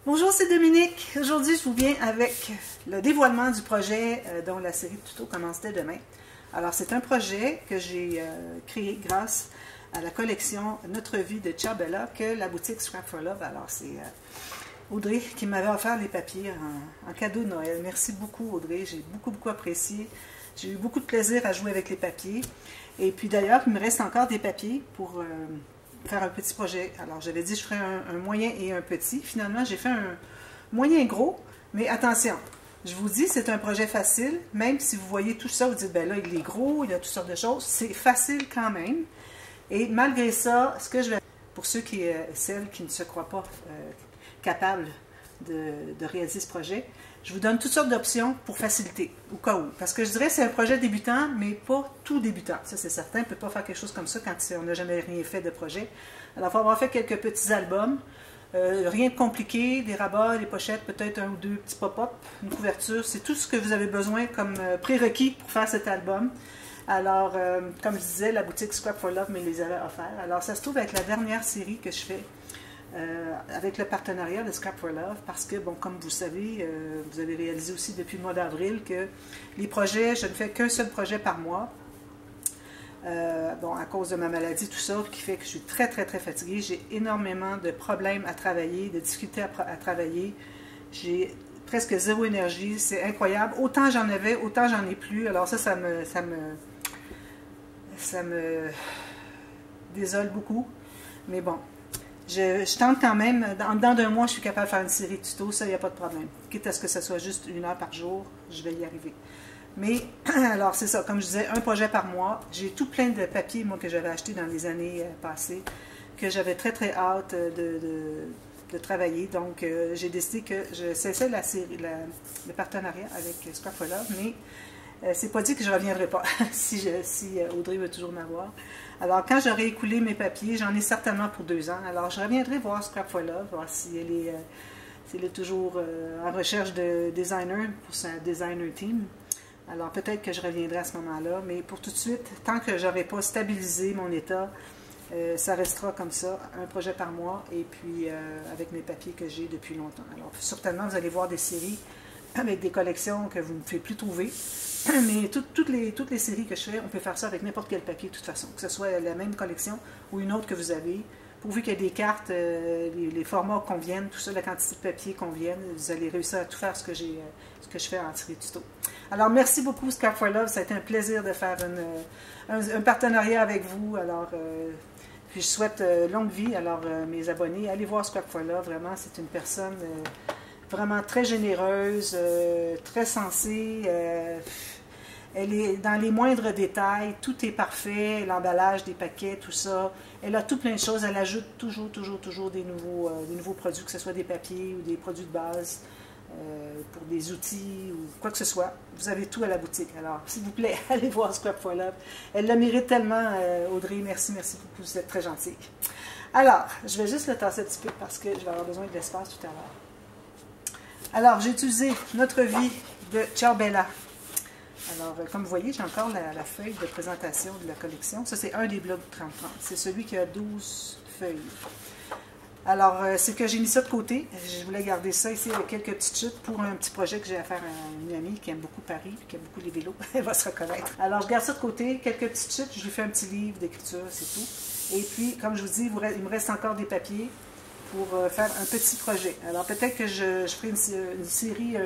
Bonjour, c'est Dominique. Aujourd'hui, je vous viens avec le dévoilement du projet dont la série de tutos commence dès demain. Alors, c'est un projet que j'ai créé grâce à la collection Notre Vie de Ciao Bella que la boutique Scrap for Love. Alors, c'est Audrey qui m'avait offert les papiers en cadeau de Noël. Merci beaucoup, Audrey. J'ai beaucoup apprécié. J'ai eu beaucoup de plaisir à jouer avec les papiers. Et puis d'ailleurs, il me reste encore des papiers pour faire un petit projet. Alors, j'avais dit que je ferais un moyen et un petit. Finalement, j'ai fait un moyen gros, mais attention, je vous dis, c'est un projet facile. Même si vous voyez tout ça, vous dites, ben là, il est gros, il y a toutes sortes de choses. C'est facile quand même. Et malgré ça, ce que je vais... Pour celles qui ne se croient pas capables de réaliser ce projet, je vous donne toutes sortes d'options pour faciliter, au cas où. Parce que je dirais que c'est un projet débutant, mais pas tout débutant. Ça, c'est certain. On ne peut pas faire quelque chose comme ça quand on n'a jamais rien fait de projet. Alors, il faut avoir fait quelques petits albums. Rien de compliqué, des rabats, des pochettes, peut-être un ou deux petits pop-up, une couverture. C'est tout ce que vous avez besoin comme prérequis pour faire cet album. Alors, comme je disais, la boutique Scrap for Love me les avait offerts. Alors, ça se trouve avec la dernière série que je fais avec le partenariat de Scrap for Love, parce que, bon, comme vous savez, vous avez réalisé aussi depuis le mois d'avril que les projets, je ne fais qu'un seul projet par mois. Bon, à cause de ma maladie, tout ça, qui fait que je suis très fatiguée. J'ai énormément de problèmes à travailler, de difficultés à travailler. J'ai presque zéro énergie, c'est incroyable. Autant j'en avais, autant j'en ai plus. Alors ça me désole beaucoup. Mais bon, je tente quand même. Dans d'un mois, je suis capable de faire une série de tutos, ça, il n'y a pas de problème. Quitte à ce que ça soit juste 1 heure par jour, je vais y arriver. Mais, alors c'est ça, comme je disais, un projet par mois. J'ai tout plein de papiers, moi, que j'avais acheté dans les années passées, que j'avais très hâte de travailler. Donc, j'ai décidé que je cessais le partenariat avec Scrap for Love, mais c'est pas dit que je ne reviendrai pas, si Audrey veut toujours m'avoir. Alors, quand j'aurai écoulé mes papiers, j'en ai certainement pour 2 ans. Alors, je reviendrai voir Scrap for Love, voir si elle est toujours en recherche de designer pour sa designer team. Alors, peut-être que je reviendrai à ce moment-là, mais pour tout de suite, tant que je n'aurai pas stabilisé mon état, ça restera comme ça, un projet par mois, et puis avec mes papiers que j'ai depuis longtemps. Alors, certainement, vous allez voir des séries avec des collections que vous ne pouvez plus trouver, mais toutes les séries que je fais, on peut faire ça avec n'importe quel papier de toute façon, que ce soit la même collection ou une autre que vous avez. Pourvu qu'il y ait des cartes, les formats conviennent, tout ça, la quantité de papier convienne, vous allez réussir à tout faire ce que je fais en série tuto. Alors, merci beaucoup, Scrap for Love. Ça a été un plaisir de faire un partenariat avec vous. Alors, puis je souhaite longue vie. Alors, mes abonnés, allez voir Scrap for Love. Vraiment, c'est une personne vraiment très généreuse, très sensée. Elle est dans les moindres détails, tout est parfait, l'emballage des paquets, tout ça. Elle a tout plein de choses, elle ajoute toujours des nouveaux produits, que ce soit des papiers ou des produits de base, pour des outils ou quoi que ce soit. Vous avez tout à la boutique. Alors, s'il vous plaît, allez voir Scrap for Love. Elle le mérite tellement, Audrey. Merci beaucoup, vous êtes très gentille. Alors, je vais juste le tasser un petit peu parce que je vais avoir besoin de l'espace tout à l'heure. Alors, j'ai utilisé Notre Vie de Ciao Bella. Alors, comme vous voyez, j'ai encore la feuille de présentation de la collection. Ça, c'est un des blocs 30-30. C'est celui qui a 12 feuilles. Alors, c'est que j'ai mis ça de côté. Je voulais garder ça ici avec quelques petites chutes pour un petit projet que j'ai à faire à une amie qui aime beaucoup Paris, qui aime beaucoup les vélos. Elle va se reconnaître. Alors, je garde ça de côté, quelques petites chutes. Je lui fais un petit livre d'écriture, c'est tout. Et puis, comme je vous dis, il me reste encore des papiers pour faire un petit projet. Alors, peut-être que je ferai une série...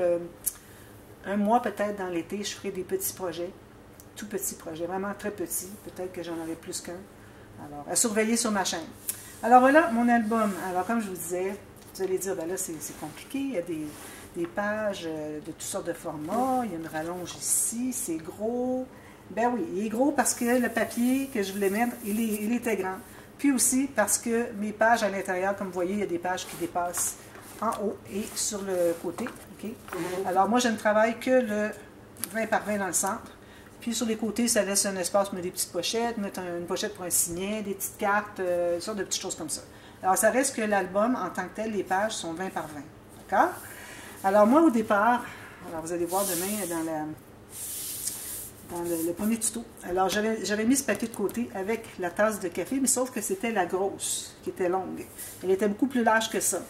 un mois peut-être dans l'été, je ferai des petits projets, tout petits projets, vraiment très petits, peut-être que j'en aurai plus qu'un. Alors, à surveiller sur ma chaîne. Alors voilà, mon album. Alors, comme je vous disais, vous allez dire, ben là, c'est compliqué, il y a des pages de toutes sortes de formats, il y a une rallonge ici, c'est gros. Ben oui, il est gros parce que le papier que je voulais mettre, il était grand. Puis aussi parce que mes pages à l'intérieur, comme vous voyez, il y a des pages qui dépassent en haut et sur le côté. Okay? Alors moi, je ne travaille que le 20 par 20 dans le centre. Puis sur les côtés, ça laisse un espace pour mettre des petites pochettes, mettre une pochette pour un signet, des petites cartes, une sorte de petites choses comme ça. Alors ça reste que l'album, en tant que tel, les pages sont 20 par 20. D'accord? Alors moi, au départ, alors vous allez voir demain dans le premier tuto. Alors j'avais mis ce papier de côté avec la tasse de café, mais sauf que c'était la grosse, qui était longue. Elle était beaucoup plus large que ça.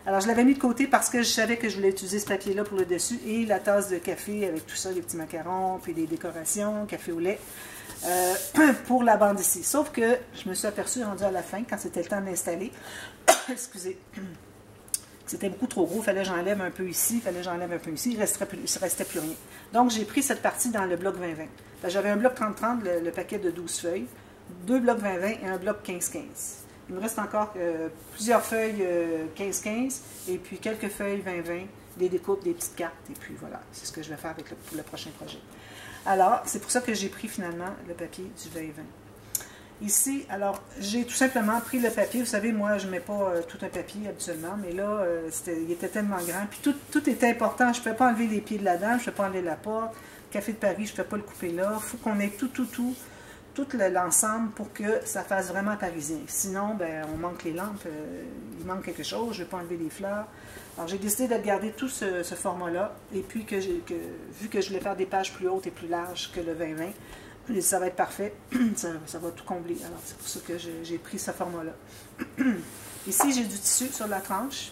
Alors, je l'avais mis de côté parce que je savais que je voulais utiliser ce papier-là pour le dessus et la tasse de café avec tout ça, les petits macarons, puis des décorations, café au lait, pour la bande ici. Sauf que je me suis aperçue, rendu à la fin, quand c'était le temps de l'installer, excusez, c'était beaucoup trop gros, il fallait que j'enlève un peu ici, il fallait que j'enlève un peu ici, il ne restait plus rien. Donc, j'ai pris cette partie dans le bloc 20-20. J'avais un bloc 30-30, le paquet de 12 feuilles, 2 blocs 20-20 et un bloc 15-15. Il me reste encore plusieurs feuilles 15-15 et puis quelques feuilles 20-20, des découpes, des petites cartes, et puis voilà, c'est ce que je vais faire avec pour le prochain projet. Alors, c'est pour ça que j'ai pris finalement le papier du 20-20. Ici, alors, j'ai tout simplement pris le papier. Vous savez, moi, je ne mets pas tout un papier habituellement, mais là, il était tellement grand. Puis tout était important. Je ne pouvais pas enlever les pieds de la dame, je ne pouvais pas enlever la porte. Café de Paris, je ne pouvais pas le couper là. Il faut qu'on ait tout l'ensemble pour que ça fasse vraiment parisien. Sinon, ben, on manque les lampes, il manque quelque chose, je ne vais pas enlever les fleurs. Alors, j'ai décidé de garder tout ce format-là. Et puis, vu que je voulais faire des pages plus hautes et plus larges que le 20-20, ça va être parfait, ça va tout combler. Alors, c'est pour ça que j'ai pris ce format-là. Ici, j'ai du tissu sur la tranche.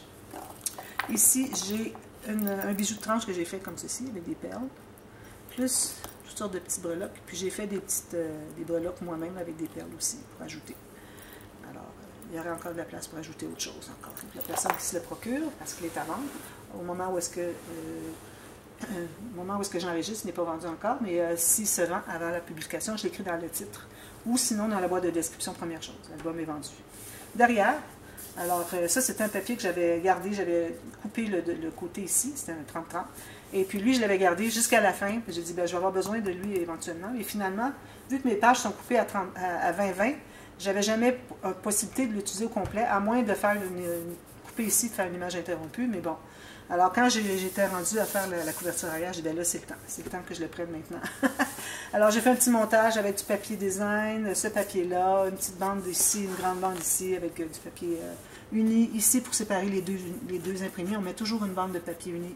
Ici, j'ai un bijou de tranche que j'ai fait comme ceci, avec des perles, plus toutes sortes de petits breloques. Puis j'ai fait des breloques moi-même avec des perles aussi, pour ajouter. Alors, il y aurait encore de la place pour ajouter autre chose encore. Donc, la personne qui se le procure, parce qu'il est à vendre, au moment où est-ce que... au moment où est-ce que j'enregistre, il n'est pas vendu encore, mais s'il se vend avant la publication, je l'écris dans le titre. Ou sinon dans la boîte de description, première chose. L'album est vendu. Derrière, alors ça c'est un papier que j'avais gardé, j'avais coupé le côté ici, c'était un 30-30. Et puis lui, je l'avais gardé jusqu'à la fin. Puis j'ai dit, ben, je vais avoir besoin de lui éventuellement. Et finalement, vu que mes pages sont coupées à 20-20, j'avais jamais possibilité de l'utiliser au complet, à moins de faire couper ici, de faire une image interrompue, mais bon. Alors, quand j'étais rendue à faire la couverture arrière, j'ai dit, ben là, c'est le temps. C'est le temps que je le prenne maintenant. Alors, j'ai fait un petit montage avec du papier design, ce papier-là, une petite bande ici, une grande bande ici, avec du papier uni. Ici, pour séparer les deux imprimés, on met toujours une bande de papier uni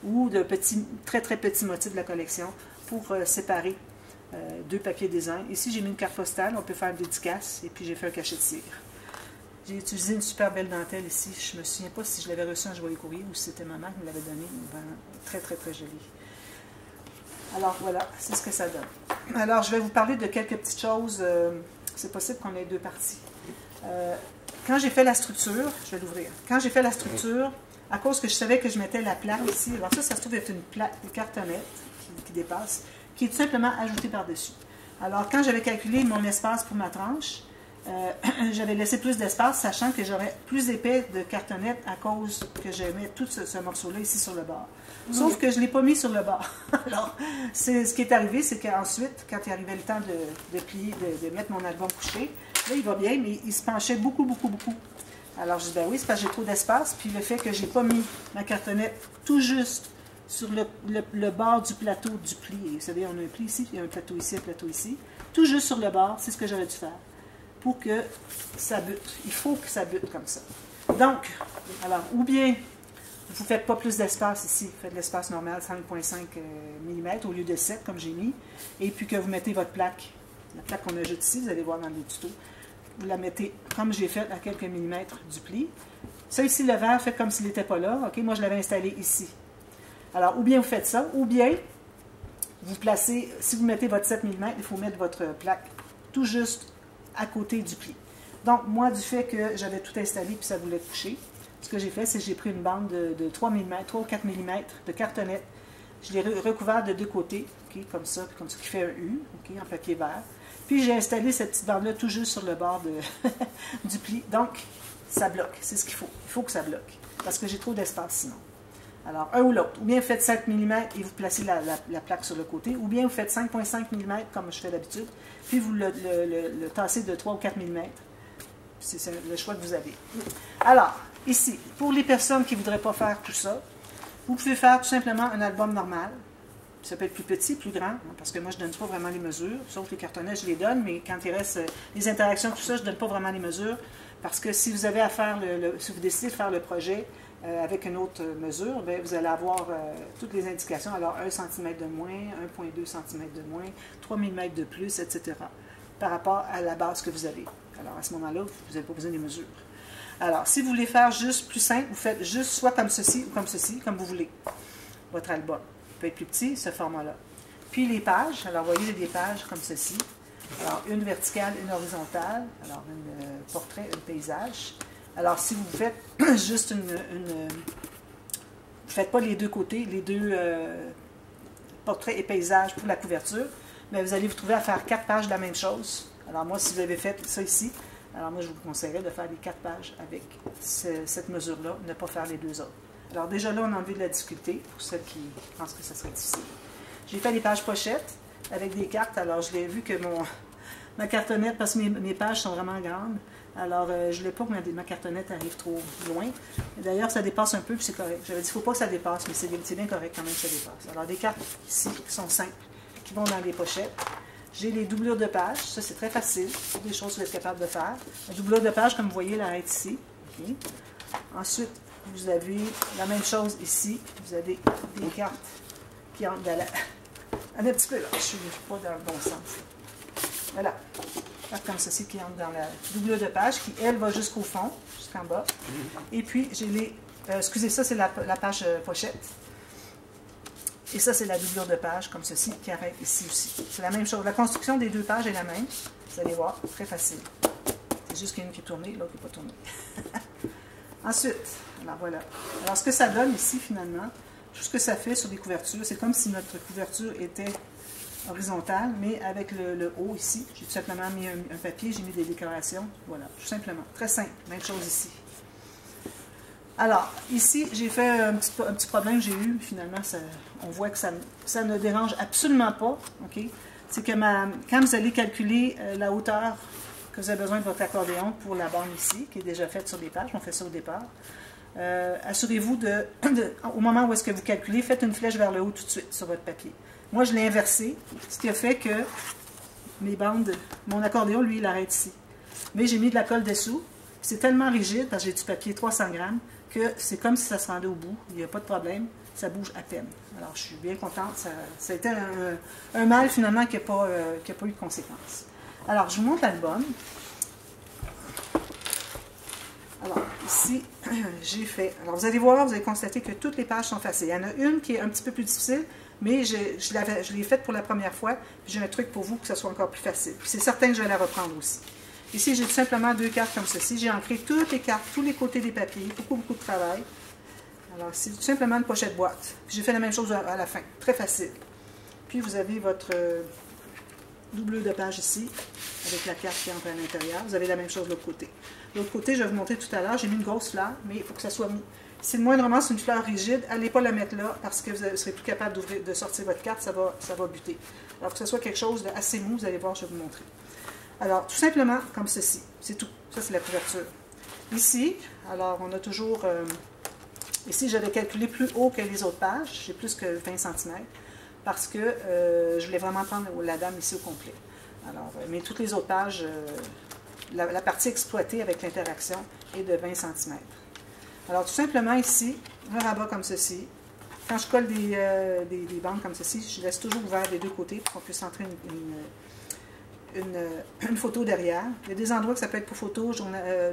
ou de petits, très, très petits motifs de la collection pour séparer deux papiers design. Ici, j'ai mis une carte postale, on peut faire une dédicace, et puis j'ai fait un cachet de cire. J'ai utilisé une super belle dentelle ici. Je ne me souviens pas si je l'avais reçue en joyeux courrier ou si c'était maman qui me l'avait donnée. Très, très, très jolie. Alors voilà, c'est ce que ça donne. Alors, je vais vous parler de quelques petites choses. C'est possible qu'on ait deux parties. Quand j'ai fait la structure, je vais l'ouvrir. Quand j'ai fait la structure, à cause que je savais que je mettais la plaque ici, alors ça se trouve être une cartonnette qui dépasse, qui est tout simplement ajoutée par-dessus. Alors, quand j'avais calculé mon espace pour ma tranche, j'avais laissé plus d'espace, sachant que j'aurais plus épais de cartonnette à cause que je mets tout ce morceau-là ici sur le bord. Sauf que je ne l'ai pas mis sur le bord. Alors, ce qui est arrivé, c'est qu'ensuite, quand il arrivait le temps de plier, de mettre mon album couché, là, il va bien, mais il se penchait beaucoup, beaucoup, beaucoup. Alors, je dis, ben oui, c'est parce que j'ai trop d'espace, puis le fait que je n'ai pas mis ma cartonnette tout juste sur le bord du plateau du pli. Et vous savez, on a un pli ici, puis il y a un plateau ici, tout juste sur le bord, c'est ce que j'aurais dû faire. Pour que ça bute. Il faut que ça bute comme ça. Donc, alors, ou bien, vous ne faites pas plus d'espace ici, vous faites de l'espace normal, 5,5 mm au lieu de 7, comme j'ai mis, et puis que vous mettez votre plaque, la plaque qu'on ajoute ici, vous allez voir dans les tutos, vous la mettez, comme j'ai fait, à quelques millimètres du pli. Ça ici, le verre, faites comme s'il n'était pas là, ok, moi je l'avais installé ici. Alors, ou bien vous faites ça, ou bien, vous placez, si vous mettez votre 7 mm, il faut mettre votre plaque tout juste à côté du pli. Donc, moi, du fait que j'avais tout installé puis ça voulait coucher, ce que j'ai fait, c'est que j'ai pris une bande de 3 mm, 3 ou 4 mm de cartonnette. Je l'ai recouvert de deux côtés, okay, comme ça, qui fait un U, okay, en papier vert. Puis, j'ai installé cette petite bande-là tout juste sur le bord du pli. Donc, ça bloque. C'est ce qu'il faut. Il faut que ça bloque. Parce que j'ai trop d'espace sinon. Alors, un ou l'autre. Ou bien vous faites 5 mm et vous placez la plaque sur le côté, ou bien vous faites 5,5 mm comme je fais d'habitude, puis vous le tassez de 3 ou 4 mm. C'est le choix que vous avez. Alors, ici, pour les personnes qui ne voudraient pas faire tout ça, vous pouvez faire tout simplement un album normal. Ça peut être plus petit, plus grand, hein, parce que moi, je ne donne pas vraiment les mesures, sauf les cartonnets, je les donne, mais quand il reste les interactions, tout ça, je ne donne pas vraiment les mesures, parce que si vous avez à faire, si vous décidez de faire le projet, avec une autre mesure, bien, vous allez avoir toutes les indications. Alors, 1 cm de moins, 1,2 cm de moins, 3 mm de plus, etc. par rapport à la base que vous avez. Alors, à ce moment-là, vous n'avez pas besoin des mesures. Alors, si vous voulez faire juste plus simple, vous faites juste soit comme ceci ou comme ceci, comme vous voulez. Votre album peut être plus petit, ce format-là. Puis les pages, alors vous voyez, j'ai des pages comme ceci. Alors, une verticale, une horizontale. Alors, un portrait, un paysage. Alors, si vous faites juste vous ne faites pas les deux côtés, les deux portraits et paysages pour la couverture, mais vous allez vous trouver à faire 4 pages de la même chose. Alors, moi, si vous avez fait ça ici, alors moi, je vous conseillerais de faire les 4 pages avec cette mesure-là, ne pas faire les deux autres. Alors, déjà là, on a enlevé de la difficulté pour ceux qui pensent que ça serait difficile. J'ai fait les pages pochettes avec des cartes. Alors, je l'ai vu que ma cartonnette, parce que mes pages sont vraiment grandes, alors je ne voulais pas que ma cartonnette arrive trop loin. D'ailleurs, ça dépasse un peu, puis c'est correct. J'avais dit, il ne faut pas que ça dépasse, mais c'est bien correct quand même que ça dépasse. Alors, des cartes ici qui sont simples, qui vont dans les pochettes. J'ai les doublures de pages. Ça, c'est très facile. C'est des choses que vous êtes capable de faire. La doublure de page, comme vous voyez, elle arrête ici. Okay. Ensuite, vous avez la même chose ici. Vous avez des cartes qui entrent dans la... Un petit peu là, je ne suis pas dans le bon sens. Voilà. Comme ceci qui entre dans la doublure de page qui, elle, va jusqu'au fond, jusqu'en bas. Et puis, j'ai les... excusez, ça, c'est la page pochette. Et ça, c'est la doublure de page, comme ceci, qui arrête ici aussi. C'est la même chose. La construction des deux pages est la même. Vous allez voir, très facile. C'est juste qu'il y en a une qui est tournée, l'autre qui n'est pas tournée. Ensuite, alors voilà. Alors, ce que ça donne ici, finalement, tout ce que ça fait sur des couvertures, c'est comme si notre couverture était horizontale, mais avec le haut ici. J'ai tout simplement mis un papier, j'ai mis des décorations. Voilà, tout simplement. Très simple. Même chose ici. Alors, ici, j'ai fait un petit problème que j'ai eu. Finalement, on voit que ça ne dérange absolument pas. Okay? C'est que quand vous allez calculer la hauteur que vous avez besoin de votre accordéon pour la borne ici, qui est déjà faite sur des pages, on fait ça au départ, assurez-vous au moment où est-ce que vous calculez, faites une flèche vers le haut tout de suite sur votre papier. Moi, je l'ai inversé, ce qui a fait que mon accordéon, lui, il arrête ici. Mais j'ai mis de la colle dessous. C'est tellement rigide, parce que j'ai du papier 300 grammes, que c'est comme si ça se rendait au bout. Il n'y a pas de problème. Ça bouge à peine. Alors, je suis bien contente. Ça a été un mal, finalement, qui n'a pas eu de conséquences. Alors, je vous montre l'album. Alors, ici, j'ai fait... Alors, vous allez voir, vous allez constater que toutes les pages sont faciles. Il y en a une qui est un petit peu plus difficile, mais je l'ai faite pour la première fois. J'ai un truc pour vous que ça soit encore plus facile. Puis c'est certain que je vais la reprendre aussi. Ici, j'ai tout simplement 2 cartes comme ceci. J'ai ancré toutes les cartes, tous les côtés des papiers, beaucoup de travail. Alors, c'est tout simplement une pochette boîte. J'ai fait la même chose à la fin. Très facile. Puis, vous avez votre doublure de page ici, avec la carte qui entre à l'intérieur. Vous avez la même chose de l'autre côté. De l'autre côté, je vais vous montrer tout à l'heure, j'ai mis une grosse fleur, mais il faut que ça soit mis. Si le moindrement c'est une fleur rigide, n'allez pas la mettre là, parce que vous ne serez plus capable de sortir votre carte, ça va buter. Alors, que ce soit quelque chose d'assez mou, vous allez voir, je vais vous montrer. Alors, tout simplement, comme ceci. C'est tout. Ça, c'est la couverture. Ici, alors, on a toujours... ici, j'avais calculé plus haut que les autres pages. J'ai plus que 20 cm. Parce que je voulais vraiment prendre la dame ici au complet. Alors, mais toutes les autres pages, la partie exploitée avec l'interaction est de 20 cm. Alors, tout simplement, ici, un rabat comme ceci. Quand je colle des bandes comme ceci, je laisse toujours ouvert des deux côtés pour qu'on puisse entrer une photo derrière. Il y a des endroits que ça peut être pour photo,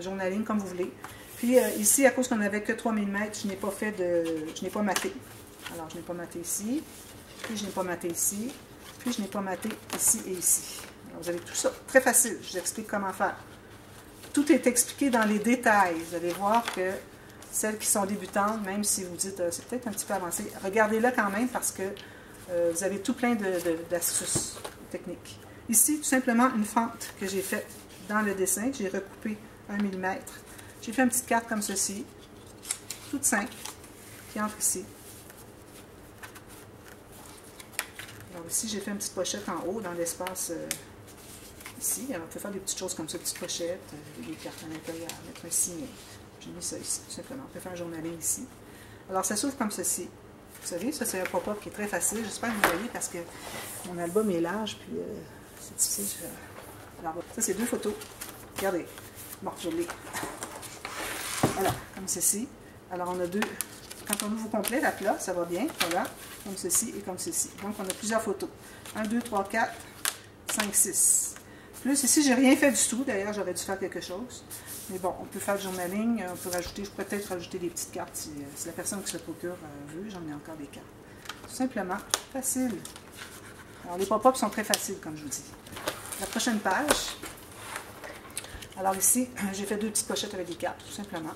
journaling, comme vous voulez. Puis ici, à cause qu'on n'avait que 3 mm, je n'ai pas maté. Alors, je n'ai pas maté ici, puis je n'ai pas maté ici, puis je n'ai pas maté ici et ici. Alors, vous avez tout ça. Très facile. Je vous explique comment faire. Tout est expliqué dans les détails. Vous allez voir que celles qui sont débutantes, même si vous dites c'est peut-être un petit peu avancé, regardez-le quand même parce que vous avez tout plein d'astuces techniques. Ici, tout simplement, une fente que j'ai faite dans le dessin. J'ai recoupé 1 mm. J'ai fait une petite carte comme ceci, toute simple, qui entre ici. Alors ici, j'ai fait une petite pochette en haut, dans l'espace ici. Alors, on peut faire des petites choses comme ça, petites pochettes, des cartes à l'intérieur, mettre un signet. J'ai mis ça ici, tout simplement. On peut faire un journaling ici. Alors, ça s'ouvre comme ceci. Vous savez, ça, c'est un pop-up qui est très facile. J'espère que vous voyez parce que mon album est large, puis... c'est difficile. Alors, ça, c'est 2 photos. Regardez. Bon, je l'ai. Voilà, comme ceci. Alors, on a 2. Quand on ouvre au complet, la plat, ça va bien. Voilà, comme ceci et comme ceci. Donc, on a plusieurs photos. 1, 2, 3, 4, 5, 6. Plus, ici, j'ai rien fait du tout. D'ailleurs, j'aurais dû faire quelque chose. Mais bon, on peut faire du journaling, on peut rajouter, je pourrais peut-être rajouter des petites cartes si la personne qui se le procure veut. J'en ai encore des cartes. Tout simplement, facile. Alors, les pop-ups sont très faciles, comme je vous dis. La prochaine page. Alors ici, j'ai fait 2 petites pochettes avec des cartes, tout simplement.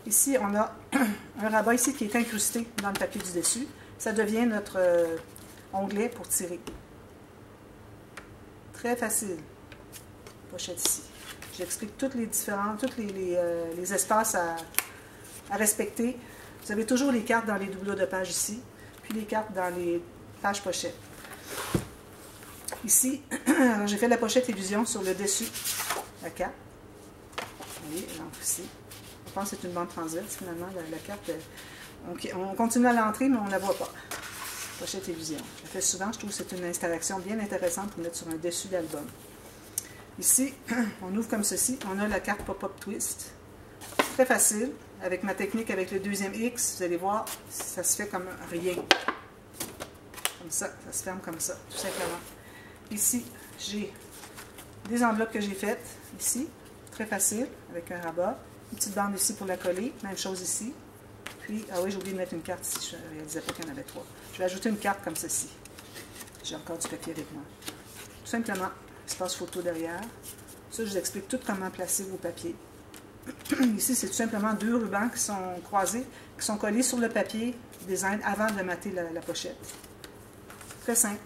Ici, on a un rabat ici qui est incrusté dans le papier du dessus. Ça devient notre onglet pour tirer. Très facile. Pochette ici. J'explique toutes les différents, tous les espaces à respecter. Vous avez toujours les cartes dans les doublures de page ici, puis les cartes dans les pages pochettes. Ici, j'ai fait la pochette illusion sur le dessus, la carte. Vous voyez, elle entre ici. Je pense que c'est une bande transverse, finalement, la carte. On continue à l'entrée, mais on ne la voit pas. Pochette illusion. Je le fais souvent, je trouve que c'est une installation bien intéressante pour mettre sur un dessus d'album. Ici, on ouvre comme ceci. On a la carte Pop-Up Twist. Très facile. Avec ma technique, avec le deuxième X, vous allez voir, ça se fait comme rien. Comme ça se ferme comme ça, tout simplement. Ici, j'ai des enveloppes que j'ai faites, ici. Très facile, avec un rabat. Une petite bande ici pour la coller. Même chose ici. Puis, ah oui, j'ai oublié de mettre une carte ici. Je ne réalisais pas qu'il y en avait 3. Je vais ajouter une carte comme ceci. J'ai encore du papier avec moi. Tout simplement, espace photo derrière. Ça, je vous explique tout comment placer vos papiers. Ici, c'est tout simplement 2 rubans qui sont croisés, qui sont collés sur le papier design avant de mater la pochette. Très simple.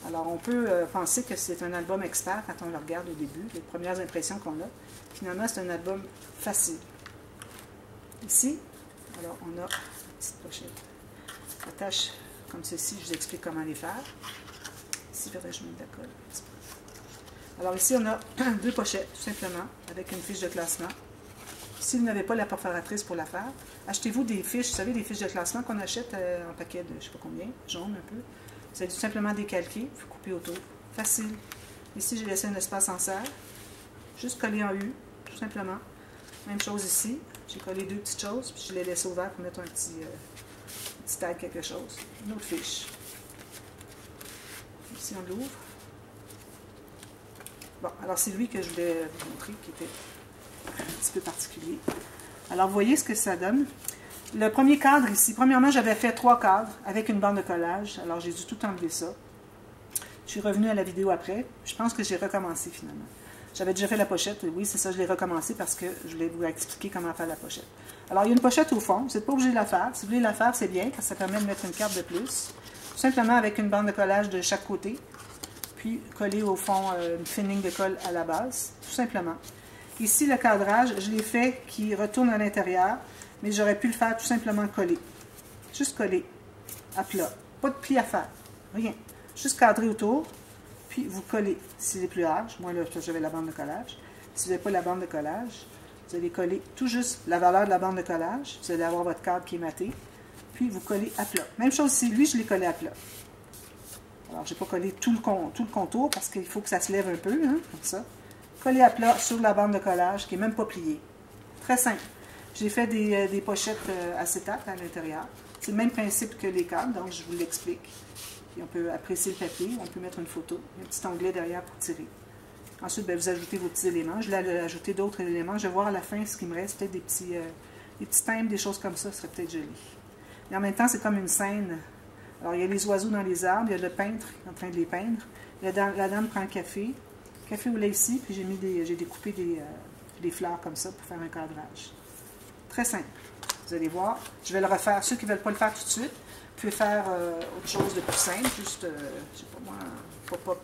Alors, on peut penser que c'est un album expert quand on le regarde au début, les premières impressions qu'on a. Finalement, c'est un album facile. Ici, alors on a une petite pochette. Attache comme ceci, je vous explique comment les faire. Ici, il faudrait que je mette de la colle. Alors ici, on a 2 pochettes, tout simplement, avec une fiche de classement. Si vous n'avez pas la perforatrice pour la faire, achetez-vous des fiches, vous savez, des fiches de classement qu'on achète en paquet de je ne sais pas combien, jaune un peu. Vous allez tout simplement décalquer, vous coupez autour. Facile. Ici, j'ai laissé un espace en serre. Juste coller en U, tout simplement. Même chose ici. J'ai collé 2 petites choses, puis je l'ai laissé ouvert pour mettre un petit tag quelque chose. Une autre fiche. Ici, on l'ouvre. Bon, alors c'est lui que je voulais vous montrer, qui était un petit peu particulier. Alors, vous voyez ce que ça donne. Le premier cadre ici, premièrement, j'avais fait 3 cadres avec une bande de collage. Alors, j'ai dû tout enlever ça. Je suis revenue à la vidéo après. Je pense que j'ai recommencé finalement. J'avais déjà fait la pochette, oui, c'est ça, je l'ai recommencé parce que je voulais vous expliquer comment faire la pochette. Alors, il y a une pochette au fond, vous n'êtes pas obligé de la faire. Si vous voulez la faire, c'est bien, parce que ça permet de mettre une carte de plus. Tout simplement avec une bande de collage de chaque côté, puis coller au fond une fine ligne de colle à la base, tout simplement. Ici, le cadrage, je l'ai fait qui retourne à l'intérieur, mais j'aurais pu le faire tout simplement coller. Juste coller, à plat. Pas de pli à faire, rien. Juste cadrer autour. Puis vous collez, si c'est plus large, moi là j'avais la bande de collage. Si vous n'avez pas la bande de collage, vous allez coller tout juste la valeur de la bande de collage. Vous allez avoir votre cadre qui est maté. Puis vous collez à plat. Même chose ici, lui je l'ai collé à plat. Alors je n'ai pas collé tout le contour parce qu'il faut que ça se lève un peu, hein, comme ça. Coller à plat sur la bande de collage qui n'est même pas pliée. Très simple. J'ai fait des pochettes acétate à l'intérieur. C'est le même principe que les cadres, donc je vous l'explique. Puis on peut apprécier le papier, on peut mettre une photo, un petit onglet derrière pour tirer. Ensuite, bien, vous ajoutez vos petits éléments. Je vais ajouter d'autres éléments. Je vais voir à la fin ce qui me reste, peut-être des petits thèmes, des choses comme ça, ce serait peut-être joli. Mais en même temps, c'est comme une scène. Alors, il y a les oiseaux dans les arbres, il y a le peintre qui est en train de les peindre. La dame prend un café. Café au lait ici, puis j'ai découpé des fleurs comme ça pour faire un cadrage. Très simple. Vous allez voir. Je vais le refaire. Ceux qui ne veulent pas le faire tout de suite, vous pouvez faire autre chose de plus simple, juste, je sais pas moi, pop-up.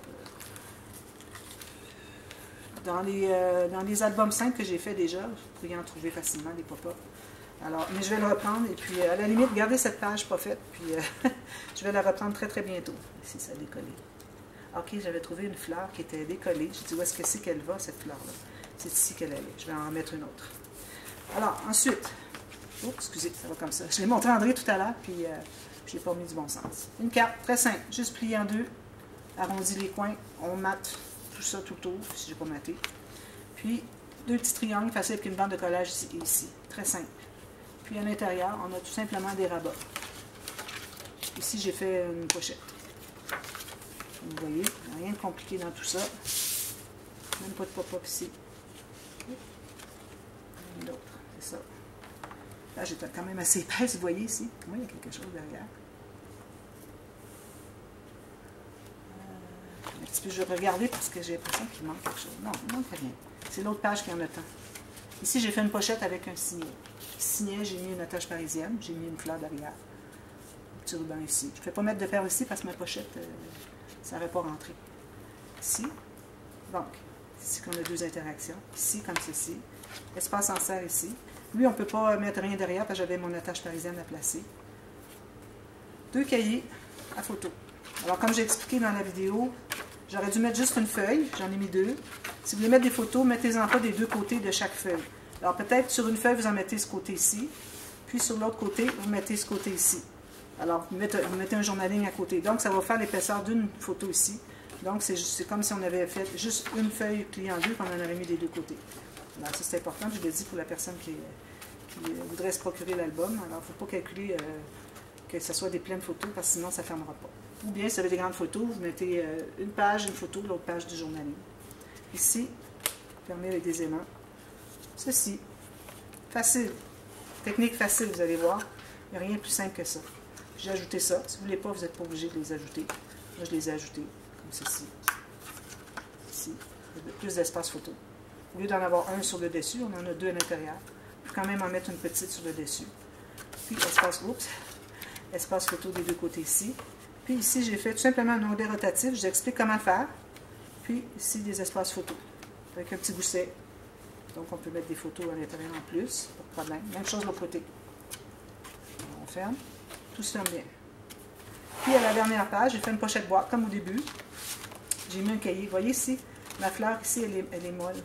Dans les albums simples que j'ai fait déjà, vous pourriez en trouver facilement des pop-up. Alors, mais je vais le reprendre, et puis à la limite, gardez cette page pas faite, puis je vais la reprendre très très bientôt. Ici, ça a décollé. Ok, j'avais trouvé une fleur qui était décollée. J'ai dit, où est-ce que c'est qu'elle va, cette fleur-là? C'est ici qu'elle allait. Je vais en mettre une autre. Alors, ensuite, oh, excusez, ça va comme ça. Je l'ai montré à André tout à l'heure, puis je n'ai pas mis du bon sens. Une carte, très simple, juste pliée en 2, arrondi les coins, on mate tout ça tout autour, si je n'ai pas maté. Puis, 2 petits triangles, facile avec une bande de collage ici et ici. Très simple. Puis, à l'intérieur, on a tout simplement des rabats. Ici, j'ai fait une pochette. Vous voyez, rien de compliqué dans tout ça. Même pas de pop-up ici. et l'autre. C'est ça. Là, j'ai quand même assez épaisse, vous voyez ici. Moi, il y a quelque chose derrière. Un petit peu, je vais regarder parce que j'ai l'impression qu'il manque quelque chose. Non, il manque rien. C'est l'autre page qui en a tant. Ici, j'ai fait une pochette avec un signet. Signet, j'ai mis une attache parisienne. J'ai mis une fleur derrière. Un petit ruban ici. Je ne vais pas mettre de perles ici parce que ma pochette, ça n'aurait pas rentré. Ici. Donc, ici, on a deux interactions. Ici, comme ceci. Espace en serre ici. Lui, on ne peut pas mettre rien derrière parce que j'avais mon attache parisienne à placer. Deux cahiers à photo. Alors, comme j'ai expliqué dans la vidéo, j'aurais dû mettre juste une feuille. J'en ai mis deux. Si vous voulez mettre des photos, mettez-en pas des deux côtés de chaque feuille. Alors, peut-être sur une feuille, vous en mettez ce côté ici. Puis, sur l'autre côté, vous mettez ce côté ici. Alors, vous mettez un journaling à côté. Donc, ça va faire l'épaisseur d'une photo ici. Donc, c'est comme si on avait fait juste une feuille pliée en deux, qu'on en avait mis des deux côtés. Alors, ça, c'est important. Je l'ai dit pour la personne qui voudrait se procurer l'album. Alors, il ne faut pas calculer que ce soit des pleines photos, parce que sinon, ça ne fermera pas. Ou bien, si vous avez des grandes photos, vous mettez une page, une photo, l'autre page du journaling. Ici, fermé avec des aimants. Ceci, facile. Technique facile, vous allez voir. Il n'y a rien de plus simple que ça. J'ai ajouté ça. Si vous ne voulez pas, vous n'êtes pas obligé de les ajouter. Moi, je les ai ajoutés, comme ceci. Ici, il y a plus d'espace photo. Au lieu d'en avoir un sur le dessus, on en a deux à l'intérieur. Il faut quand même en mettre une petite sur le dessus. Puis, espace photo des deux côtés ici. Puis ici, j'ai fait tout simplement un onglet rotatif. Je vous explique comment faire. Puis ici, des espaces photos. Avec un petit gousset. Donc, on peut mettre des photos à l'intérieur en plus. Pas de problème. Même chose de l'autre côté. On ferme. Tout se ferme bien. Puis, à la dernière page, j'ai fait une pochette boîte, comme au début. J'ai mis un cahier. Vous voyez ici, ma fleur, ici, elle est molle.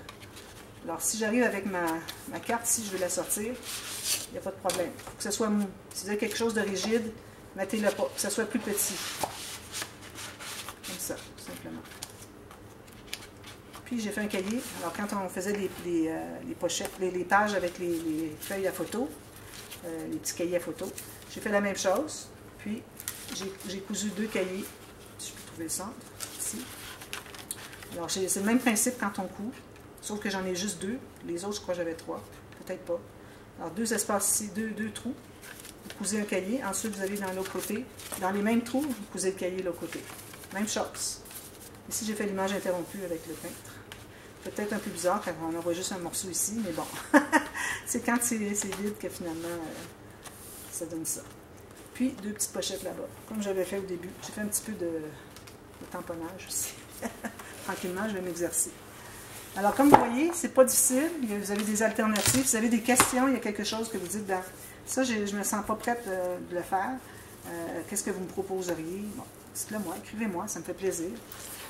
Alors, si j'arrive avec ma carte, si je veux la sortir, il n'y a pas de problème. Il faut que ce soit mou. Si vous avez quelque chose de rigide, mettez-le pas, que ce soit plus petit. Comme ça, tout simplement. Puis j'ai fait un cahier. Alors quand on faisait les pochettes, les pages avec les feuilles à photo, les petits cahiers à photo, j'ai fait la même chose. Puis j'ai cousu deux cahiers. Si je peux trouver le centre, ici. Alors c'est le même principe quand on coud, sauf que j'en ai juste deux. Les autres, je crois que j'avais trois. Peut-être pas. Alors deux espaces ici, deux trous. Vous cousez un cahier, ensuite vous allez dans l'autre côté. Dans les mêmes trous, vous cousez le cahier de l'autre côté. Même chose. Ici, j'ai fait l'image interrompue avec le peintre. Peut-être un peu bizarre, car on en voit juste un morceau ici, mais bon. C'est quand c'est vide que finalement, ça donne ça. Puis, deux petites pochettes là-bas, comme j'avais fait au début. J'ai fait un petit peu de tamponnage aussi. Tranquillement, je vais m'exercer. Alors, comme vous voyez, c'est pas difficile. Vous avez des alternatives. Vous avez des questions, il y a quelque chose que vous dites dans... Ça, je ne me sens pas prête de le faire. Qu'est-ce que vous me proposeriez? Bon, dites-le moi, écrivez-moi, ça me fait plaisir.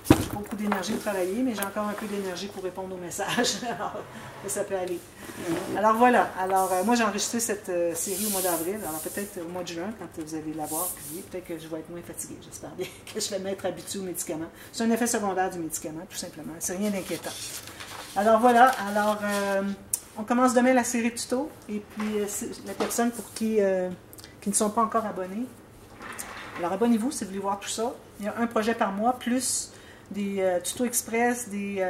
J'ai pas beaucoup d'énergie pour travailler, mais j'ai encore un peu d'énergie pour répondre aux messages. Alors, ça peut aller. Alors voilà. Alors, moi, j'ai enregistré cette série au mois d'avril. Alors, peut-être au mois de juin, quand vous allez l'avoir publié, peut-être que je vais être moins fatiguée. J'espère bien que je vais m'être habituée aux médicaments. C'est un effet secondaire du médicament, tout simplement. C'est rien d'inquiétant. Alors, voilà. Alors, on commence demain la série tuto. Et puis, la personne pour qui ne sont pas encore abonnés, alors abonnez-vous si vous voulez voir tout ça. Il y a un projet par mois, plus des tutos express, des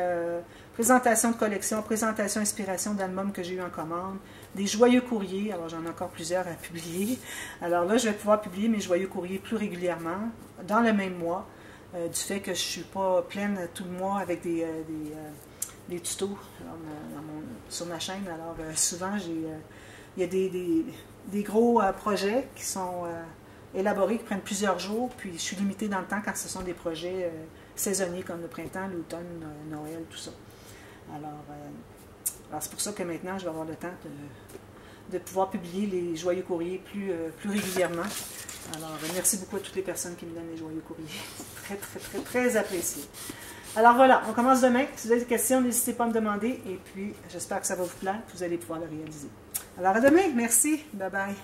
présentations de collection, présentations inspiration d'albums que j'ai eu en commande, des joyeux courriers. Alors, j'en ai encore plusieurs à publier. Alors là, je vais pouvoir publier mes joyeux courriers plus régulièrement, dans le même mois, du fait que je ne suis pas pleine tout le mois avec des tutos sur ma chaîne. Alors, souvent, il y a des gros projets qui sont élaborés, qui prennent plusieurs jours, puis je suis limitée dans le temps quand ce sont des projets saisonniers comme le printemps, l'automne, Noël, tout ça. Alors c'est pour ça que maintenant, je vais avoir le temps de pouvoir publier les joyeux courriers plus régulièrement. Alors, merci beaucoup à toutes les personnes qui me donnent les joyeux courriers. C'est très, très, très, très apprécié. Alors voilà, on commence demain. Si vous avez des questions, n'hésitez pas à me demander. Et puis, j'espère que ça va vous plaire, que vous allez pouvoir le réaliser. Alors à demain, merci. Bye bye.